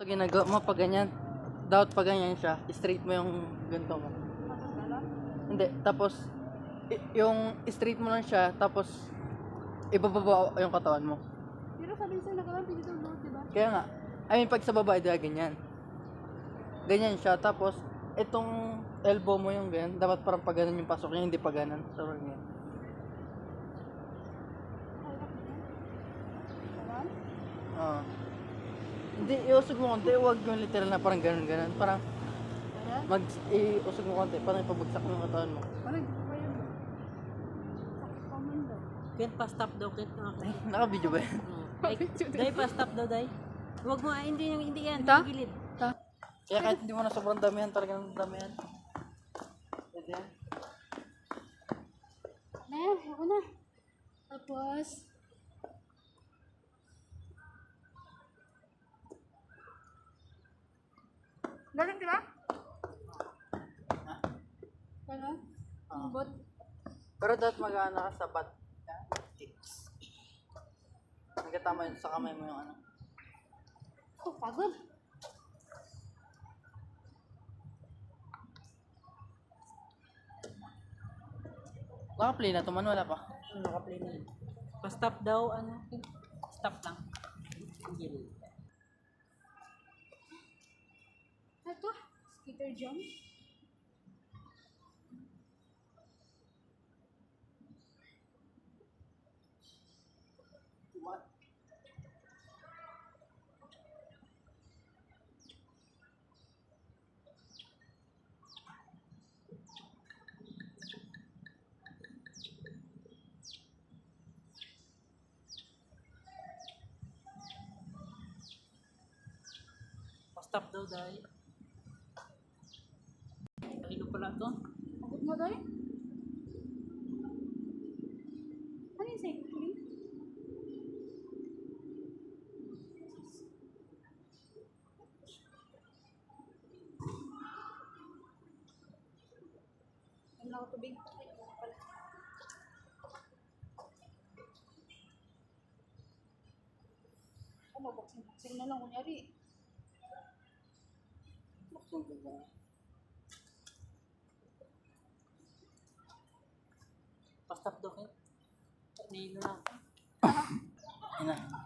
ginagawa mo pag ganyan, dapat pag ganyan siya, straight mo yung ganito mo. Hindi, tapos yung straight mo lang siya, tapos ibababa yung katawan mo. Pero sabi sa'yo, nakalampi dito, diba? Kaya nga, I mean pag sa babae, di ganyan. Ganyan siya, tapos itong elbow mo yung ganyan, dapat parang pag ganun yung pasok niya, hindi pag ganun. So, ganyan. Oo. Hindi, iusog mo konti, huwag yung literal na parang ganun. Parang, iusog mo konti, parang ipabagsak mo yung katawan mo. Parang hindi ko kaya. Sakit pa man daw. Kent, pa-stop daw, Kent. Naka-video ba yan? Day, pa-stop daw, Day. Huwag mo, hindi yan. Ito? Gilid. Kaya kahit hindi mo na sobrang damihan, talagang damihan. Pwede yan. Ako na. Tapos, galing, diba? Ano? Ang bot. Pero dapat mag-ano ka sa bat. Kicks. Nagkatama yun sa kamay mo yung ano. Oh, pagod. Naka-play na, tuman wala pa. Naka-play na yun. Pa-stop daw, stop lang. Gilid. Ito, skater jump. Pa-stop daw, Day. Kanino pala to? Pagod mo doon? Ano yung cycling? Ano ako tubig? Ay, ano pala. Ano, boxing na lang kunyari. Pa-stop daw, Kent. Kanino na. Ina.